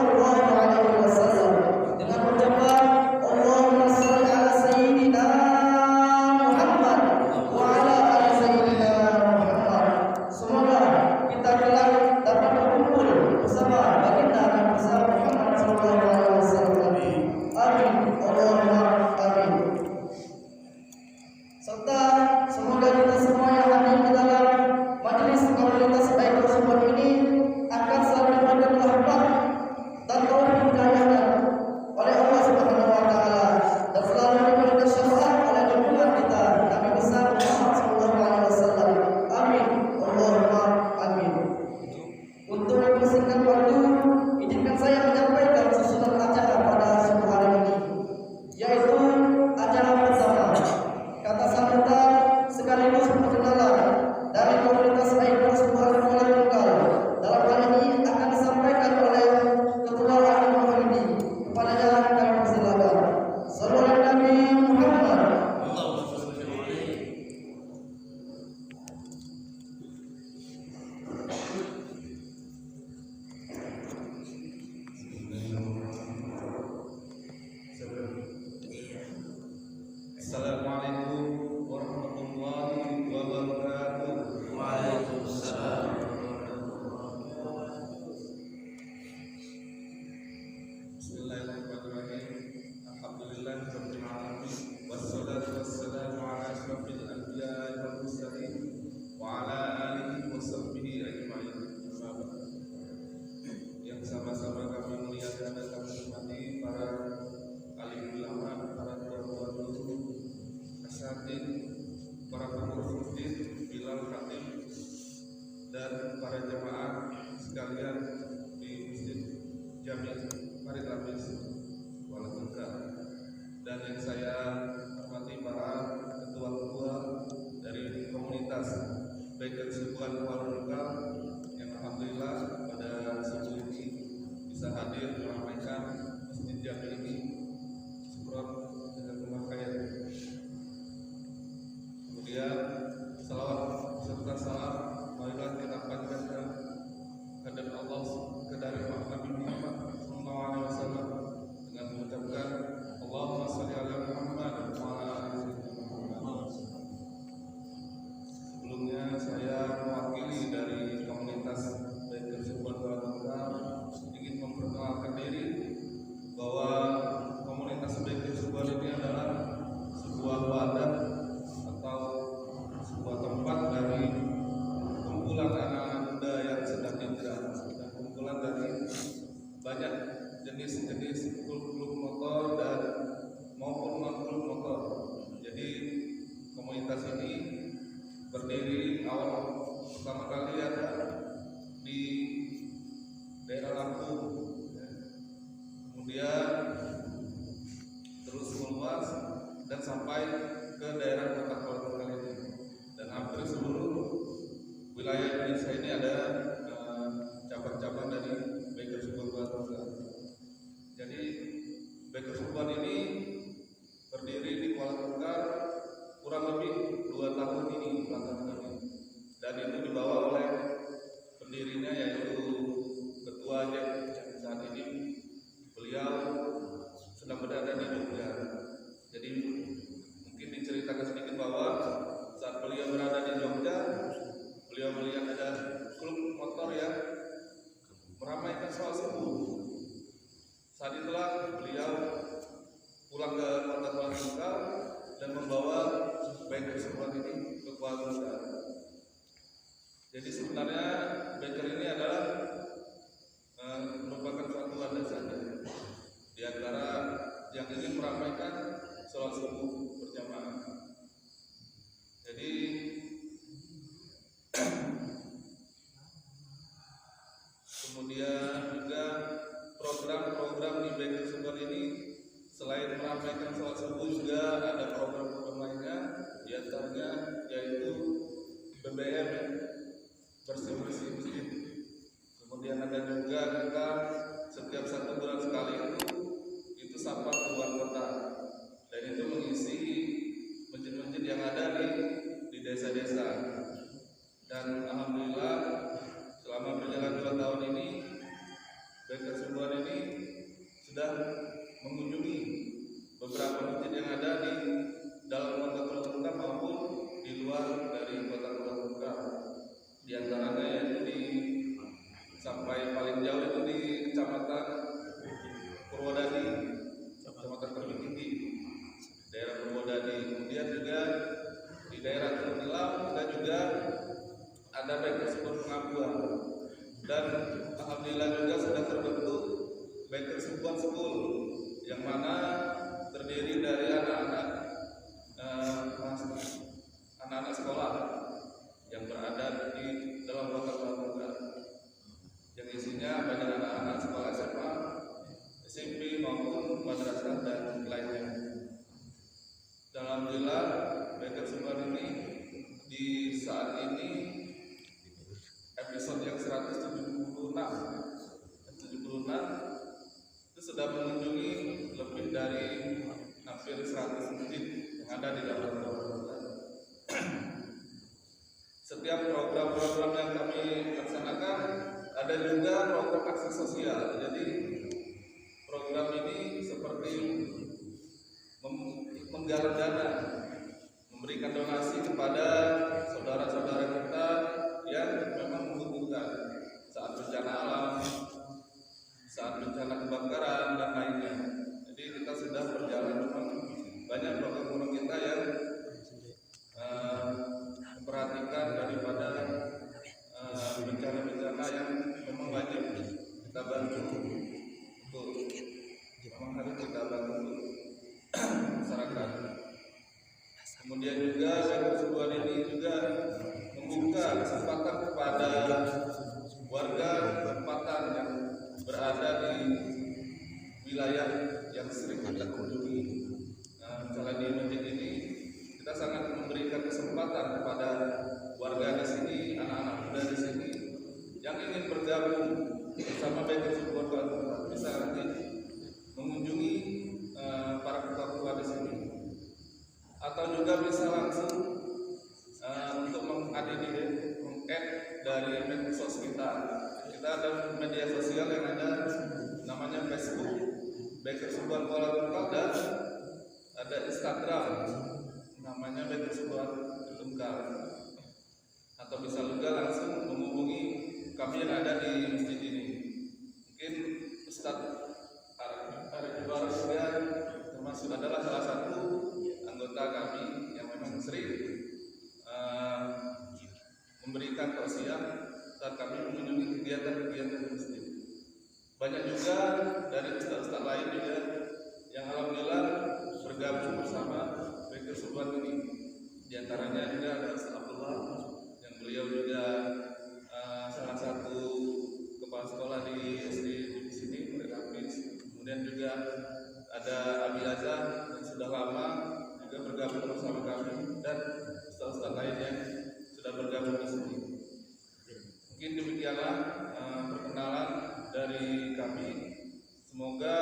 Sallallahu Alaihi Wasallam dengan ucapan Allahumma shalli ala sayyidina Muhammad wa ala ali sayyidina Muhammad. Semoga kita kelak dapat berkumpul bersama baginda Nabi besar Muhammad Sallallahu Alaihi Wasallam. Amin. Allahumma amin. Serta semoga kita semua yang hadir di dalam majelis komunitas Baitul Subhan ini akan selalu diberikan rahmat dan taufik hidayah oleh Allah Subhanahu wa taala dan selalu diberikan syafaat oleh junjungan kita Nabi besar Muhammad sallallahu alaihi wasallam. Amin. Allahumma amin. Untuk mempersingkat waktu, izinkan saya menyampaikan susunan acara pada sore hari ini, yaitu acara pertama kata sambutan sekaligus perkenalan dari komunitas Baitul Subhan mulai lokal. Dalam hal ini akan disampaikan oleh Ketua Alim Muhammadi. Kepadanya kami persilakan. Sallallahu Nabi Muhammad. Assalamualaikum warahmatullahi wabarakatuh. Waalaikumsalam. Bismillahirrahmanirrahim. Alhamdulillahirabbil alamin. Wassalatu wassalamu ala asyrafil anbiya'i wal mursalin wa ala alihi wa sahbihi ajma'in. Yang sama-sama kami muliakan dan kami hormati para alim ulama, para tua-tua dulu, asatidz, para pengurus masjid, bilal khatib, dan para jemaah sekalian di masjid Jami' Farid Ramis Kuala Tunggal. Dan yang saya hormati para ketua-ketua dari komunitas Baitul Subhan Kuala Tunggal yang alhamdulillah pada subuh ini bisa hadir meramaikan masjid Jami' ini dengan pemakaian. Kemudian salawat serta salam marilah kita panjatkan kepada Allah dari Nabi Muhammad sallallahu alaihi wasallam dengan mengucapkan Allahumma shalli ala Muhammad wa ala ali Muhammad. Sebelumnya saya mewakili dari komunitas Baitul Subhan Kuala Tunggal ingin memperkenalkan diri bahwa komunitas Baitul Subhan ini adalah sebuah wadah atau sebuah tempat dari kumpulan anak-anak muda yang sedang hijrah dan kumpulan dari banyak jenis-jenis klub-klub motor dan maupun non-klub motor. Jadi komunitas ini berdiri awal pertama kali ada di daerah Lampung, kemudian terus meluas dan sampai ke daerah kota Kuala Tunggal ini, dan hampir seluruh wilayah Indonesia ini ada cabang-cabang dari Baitul Subhan Kuala Tunggal. Jadi Baitul Subhan ini berdiri di Kuala Tunggal kurang lebih 2 tahun ini belakangan ini, dan itu dibawa oleh pendirinya yaitu ketuanya yang saat ini beliau sedang berada di Jogja. Jadi mungkin diceritakan sedikit bahwa saat beliau berada di Jogja, beliau melihat ada klub motor yang meramaikan sholat subuh. Saat itulah beliau pulang ke kota Kuala Tunggal dan membawa Baitul Subhan ini ke Kuala Tunggal. Jadi sebenarnya Baitul ini adalah merupakan suatu wadah saja di antara yang ingin meramaikan sholat subuh berjamaah. Jadi kemudian juga program-program di Baitul Subhan ini selain meramaikan sholat subuh juga ada program-program lainnya, di antaranya yaitu BBM, bersih-bersih masjid. Di antaranya yaitu sampai paling jauh itu di Kecamatan Purwodadi, Kecamatan Tebing Tinggi, daerah Purwodadi. Kemudian juga di daerah Tenggelam kita juga ada Bakers Support Pengabuan, dan alhamdulillah juga sudah terbentuk Bakers Support School yang mana terdiri dari anak-anak sekolah yang berada di dalam kota Palembang, yang isinya banyak anak-anak sekolah SMA, SMP maupun madrasah dan lainnya. Dan alhamdulillah Bakers Support ini di saat ini episode yang 176 itu sudah mengunjungi lebih dari hampir 100 masjid yang ada di dalam kota. Setiap program-program yang kami laksanakan ada juga program aksi sosial. Jadi program ini seperti menggalang dana, memberikan donasi kepada saudara-saudara kita yang memang membutuhkan saat bencana alam, saat bencana kebakaran dan lainnya. Jadi kita sudah berjalan, memang banyak program-program kita yang memperhatikan daripada bencana-bencana yang memang wajib kita bantu. Memang harus kita bantu masyarakat. Kemudian juga Bakers Support ini juga membuka kesempatan kepada warga tempatan yang berada di wilayah yang sering kita kunjungi. Misalnya di masjid ini kita sangat memberikan kesempatan kepada warga di sini, anak-anak muda di sini yang ingin bergabung bersama Bakers Support bisa nanti mengunjungi para ketua di sini, atau juga bisa langsung untuk meng-add dari medsos kita. Kita ada media sosial yang ada namanya Facebook Bakers Support Kuala Tungkal, dan ada Instagram namanya Bakers Support Tungkal. Atau bisa juga langsung menghubungi kami yang ada di masjid ini. Mungkin Ustadz Arif Ibarah juga termasuk adalah salah satu anggota kami yang memang sering memberikan tausiah saat kami mengunjungi kegiatan-kegiatan di masjid. Banyak juga dari ustaz-ustaz lain juga yang alhamdulillah bergabung bersama Bakers Support ini. Di antaranya juga ada Ustaz Abdullah, yang beliau juga salah satu kepala sekolah di SD di sini, kemudian juga ada Abi Azhar yang sudah lama juga bergabung bersama kami, dan ustaz-ustaz lain yang sudah bergabung di sini. Mungkin demikianlah perkenalan dari kami. Semoga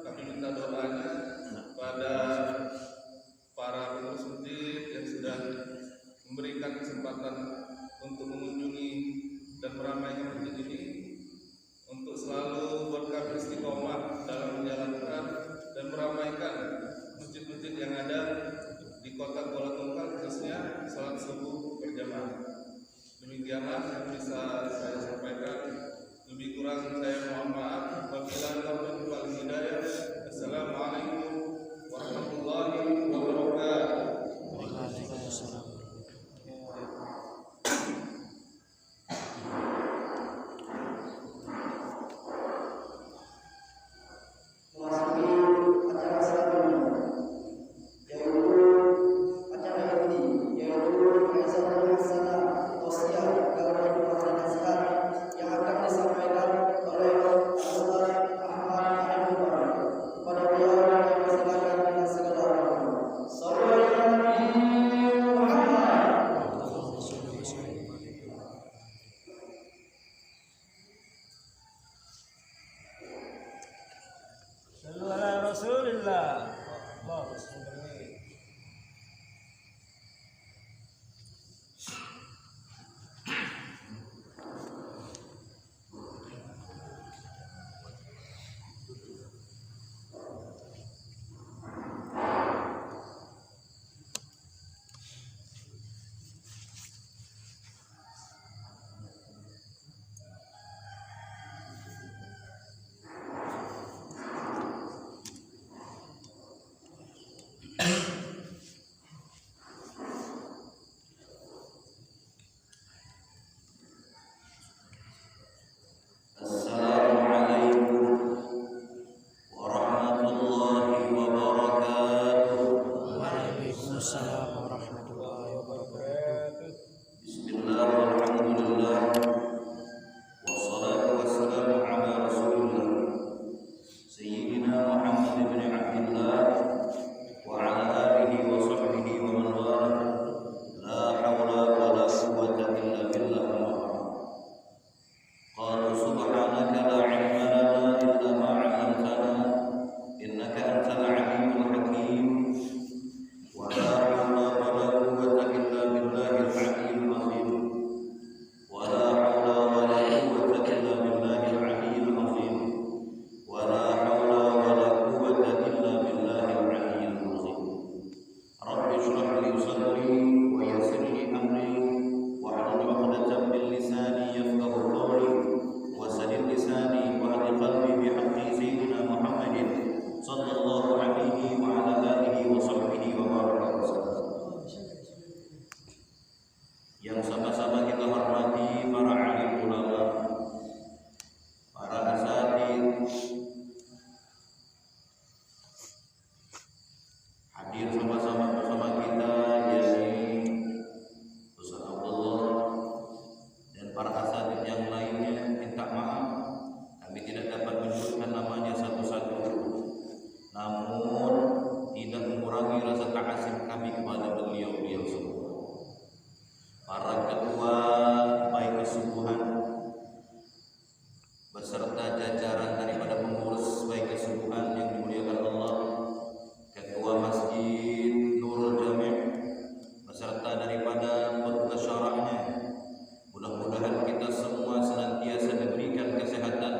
kami minta doanya pada para pengurus masjid yang sudah memberikan kesempatan untuk mengunjungi dan meramaikan masjid ini, untuk selalu berkah istiqomah dalam menjalankan dan meramaikan masjid-masjid yang ada di kota Kuala Tungkal, khususnya salat subuh berjamaah. Demikianlah yang bisa saya sampaikan. Lebih kurang saya mohon maaf. Wabillahi taufiq wal hidayah. Assalamualaikum warahmatullahi wabarakatuh. yang sama-sama kita hormati para alim ulama, para asatidz, hadir sama-sama bersama kita yakni Ustaz Abdullah dan para asatidz yang lainnya. Minta maaf kami tidak dapat menyebutkan namanya satu-satu, namun tidak mengurangi rasa ta'azim kami kepada beliau-beliau semua. Para ketua baik kesubuhan beserta jajaran daripada pengurus baik kesubuhan yang dimuliakan Allah, ketua Masjid Nurul Jami' beserta daripada petugas syaraknya, mudah-mudahan kita semua senantiasa diberikan kesehatan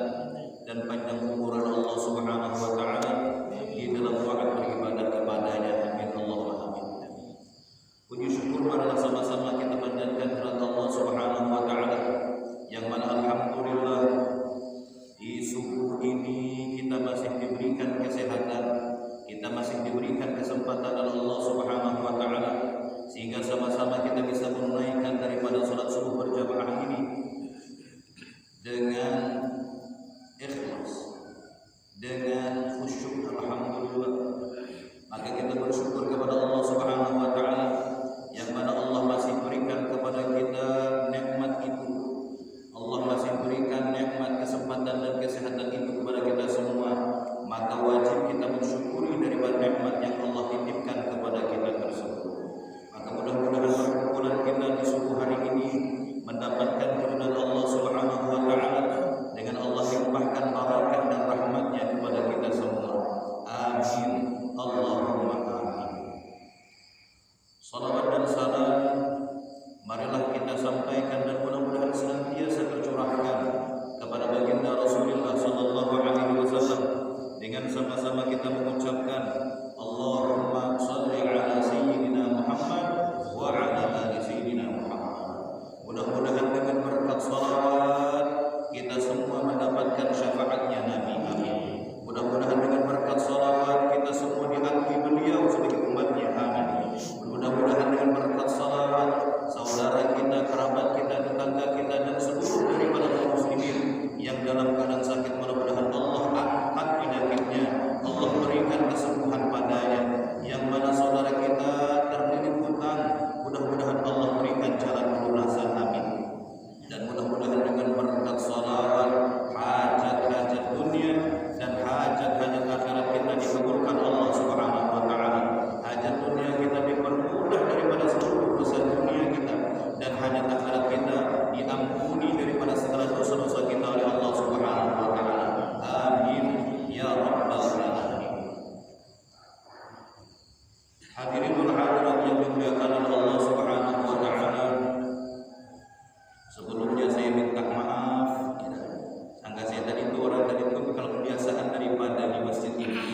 dan panjang umur Allah Subhanahu wa taala di dalam taat beribadah kepadanya. Amin Allahumma amin. Puji syukur marilah sama-sama kita panjatkan kepada Allah Subhanahu wa taala yang mana alhamdulillah di subuh ini kita masih diberikan kesehatan, kita masih diberikan kesempatan oleh Allah Subhanahu wa taala sehingga sama-sama kita bisa menunaikan daripada salat subuh berjamaah ini dengan ikhlas, dengan khusyuk, alhamdulillah. Maka kita bersyukur kepada Allah Subhanahu wa taala yang mana Allah masih berikan kepada kita nikmat itu. Allah masih berikan nikmat kesempatan dan kesehatan itu kepada kita semua. Maka wajib kita mensyukuri daripada nikmat yang Allah titipkan kepada kita tersebut. Maka mudah-mudahan perkumpulan kita di subuh hari ini mendapatkan keridhaan Allah Subhanahu wa taala dengan Allah limpahkan barakah dan rahmatnya kepada kita semua. Amin Allahumma amin. Salawat dan salam marilah kita sampaikan dan mudah-mudahan senantiasa tercurahkan kepada baginda Rasulullah sallallahu alaihi wasallam dengan sama-sama kita mengucapkan Allahumma shalli ala sayyidina Muhammad wa ala ali sayyidina Muhammad. Mudah-mudahan dengan berkat salawat kita semua mendapatkan syafaatnya Nabi. Amin. Mudah-mudahan dengan berkat salawat kita semua diakui beliau sebagai umatnya. Amin. Mudah-mudahan dengan berkat salawat saudara kita, kerabat kita, tetangga kita dan seluruh daripada kaum muslimin yang dalam keadaan sakit, mudah-mudahan Allah angkat penyakitnya, Allah berikan kesembuhan padanya. Yang mana saudara kita terlilit hutang, mudah-mudahan Allah berikan jalan pelunasan. Amin. Dan mudah-mudahan dengan berkat salawat hajat-hajat dunia dan hajat-hajat akhirat kita dikabulkan Allah Subhanahu wa taala. Hajat dunia kita dipermudah daripada seluruh dosa dunia kita, dan hajat akhirat kita diampuni daripada segala dosa-dosa kita oleh Allah Subhanahu wa taala. Amin ya rabbal alamin. Hadirin wal hadirat yang dimuliakan oleh Allah Subhanahu wa taala. Sebelumnya saya minta maaf, sangka saya tadi itu orang tadi itu kalau kebiasaan daripada di masjid ini,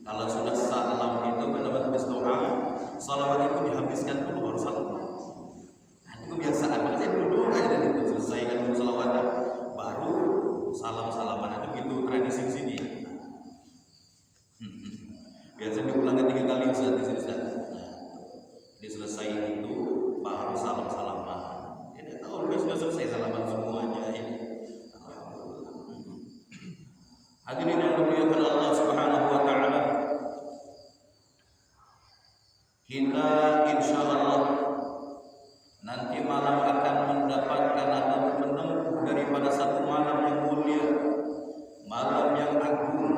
kalau sudah salam itu pada habis doa, salawat itu dihabiskan dulu baru salam. Nah, itu kebiasaan. Saya dulu kayak itu selesaikan dulu salawatan, baru salam-salaman. Itu gitu tradisi di sini. Biasanya diulang 3 kali saat di sini. Diselesai itu baru salam-salaman. Oh, sudah selesai salaman semuanya ini. Hadirin yang dimuliakan Allah Subhanahu wa taala, kita insyaallah nanti malam akan mendapatkan atau menempuh daripada satu malam yang mulia, malam yang agung,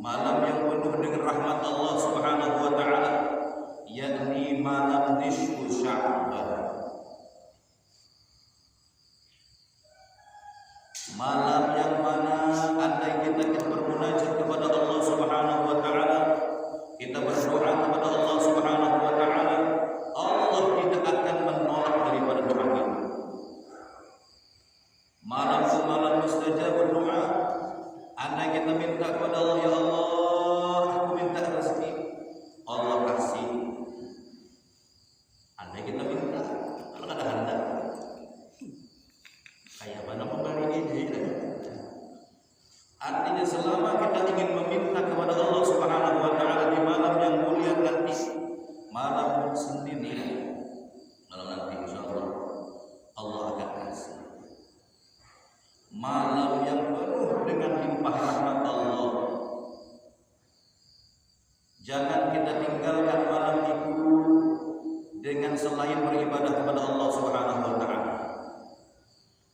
malam yang penuh dengan rahmat Allah Subhanahu wa taala, yakni malam nisfu Sya'ban. Malam yang mana andai kita bermunajat kepada Allah Subhanahu wa taala, kita berdoa kepada Allah Subhanahu wa taala, Allah tidak akan menolak daripada doa kita. Malam itu malam mustajab berdoa. Andai kita minta kepada Allah, ya Allah, aku minta rezeki, Allah kasih. Andai kita minta, kalau ada hendak kayak mana memberi ini beribadah kepada Allah Subhanahu wa taala.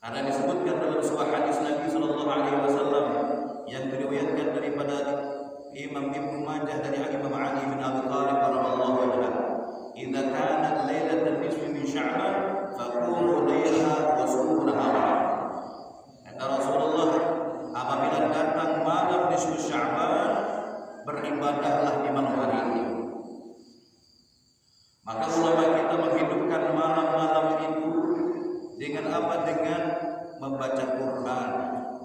Karena disebutkan dalam sebuah hadis Nabi sallallahu alaihi wasallam yang diriwayatkan daripada Imam Ibnu Majah dari Imam Ali bin Abi Thalib radhiyallahu anhu, "Idza kanat lailatul nisfi min Sya'ban faqumu lailaha wa sumu nahara." Kata Rasulullah, apabila datang malam nisfu Sya'ban, beribadahlah di malam hari ini. Maka ulama kita menghidupkan malam-malam itu dengan apa? Dengan membaca Quran,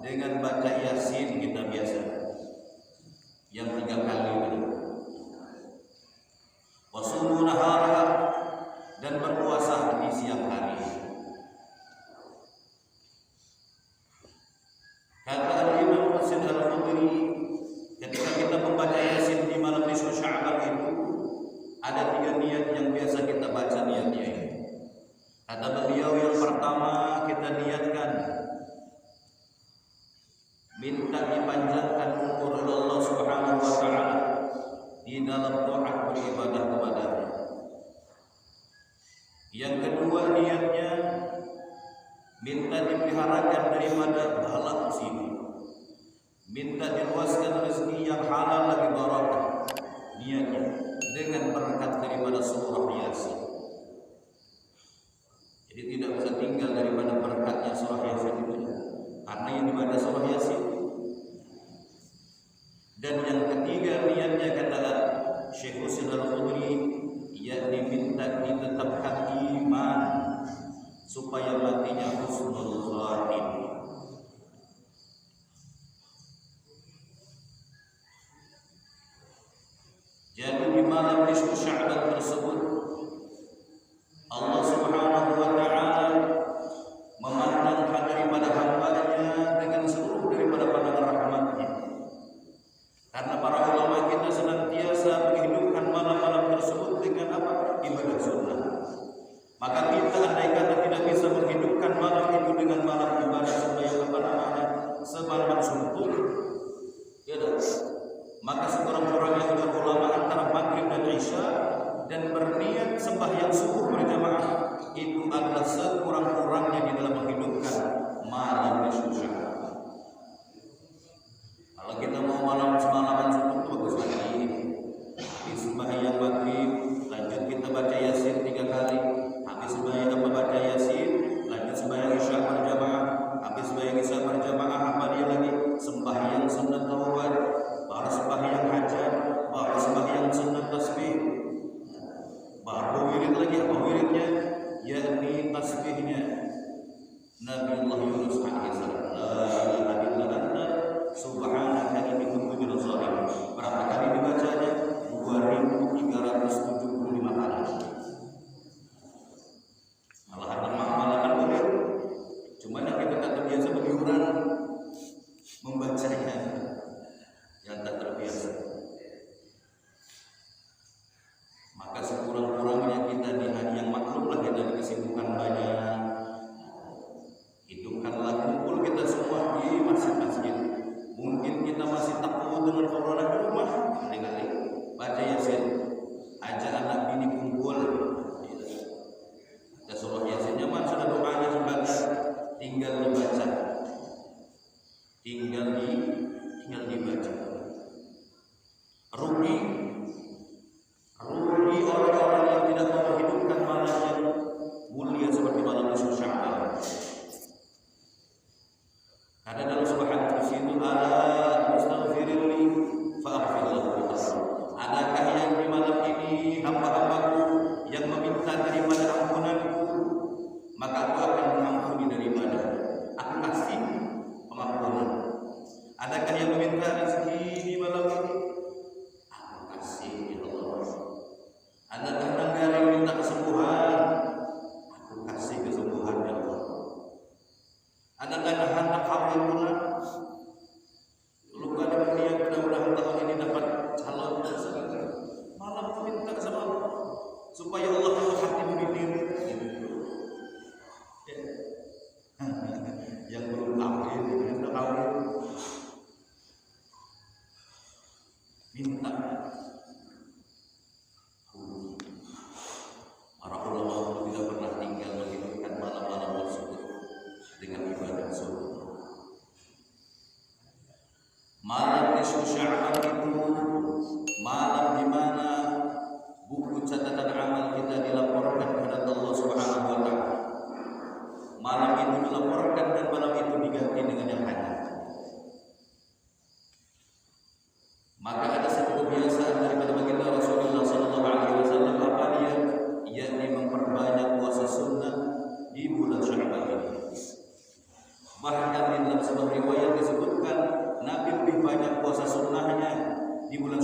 dengan baca Yasin kita biasa yang 3 kali itu. Wasumu nahara, dan berpuasa di siang hari. Kata Imam Hasan Al-Khudri, ketika kita membaca Yasin di malam nisfu Sya'ban itu, ada 3 niat yang biasa kita baca niatnya ini. Kata beliau, yang pertama kita niatkan minta dipanjangkan umur Allah Subhanahu wa taala di dalam taat beribadah kepada-Nya. Yang kedua niatnya minta dipeliharakan daripada bala musibah, minta diluaskan rezeki yang halal lagi barakah. Niatnya dengan berkat daripada surah Yasin. Jadi tidak bisa tinggal daripada berkatnya surah Yasin itu, karena yang dibaca surah Yasin. Dan yang ketiga niatnya kata Syekh Husain Al-Khudri, yakni minta ditetapkan iman supaya matinya husnul khatimah. Jadi di malam nisfu Sya'ban tersebut Allah Subhanahu wa taala memandang daripada hamba-Nya dengan seluruh daripada pandangan rahmat-Nya. Karena para ulama kita senantiasa menghidupkan malam-malam tersebut dengan apa? Ibadah sunnah. Maka kita andai kata tidak bisa menghidupkan malam itu dengan malam ibadah sunnah yang apa namanya? Semalam subuh. Ya dah. Maka sekurang-kurangnya juga ulama antara maghrib dan isya dan berniat sembahyang subuh berjamaah itu adalah sekurang-kurangnya di dalam menghidupkan malam nisfu Sya'ban. Kalau kita mau malam semalaman subuh itu bagus lagi. Habis sembahyang maghrib, lanjut kita baca Yasin 3 kali. Habis sembahyang baca Yasin, lanjut sembahyang isya berjamaah. Habis sembahyang isya berjamaah apa dia lagi? Sembahyang sunat taubat, baru sembahyang hajat, baru sembahyang sunat tasbih, baru wirid lagi. Apa wiridnya? Yakni tasbihnya Nabiullah Yunus alaihi salam. La ilaha illa anta subhanaka inni kuntu minadh dhalimin. Berapa kali dibacanya? 2375 kali. Malahan malam boleh. Cuma yang kita tak terbiasa berliuran membacanya, yang tak terbiasa. Maka sekurang-kurangnya kita di hari yang maklumlah kita dikesibukan banyak. Hidupkanlah kumpul kita semua di bulan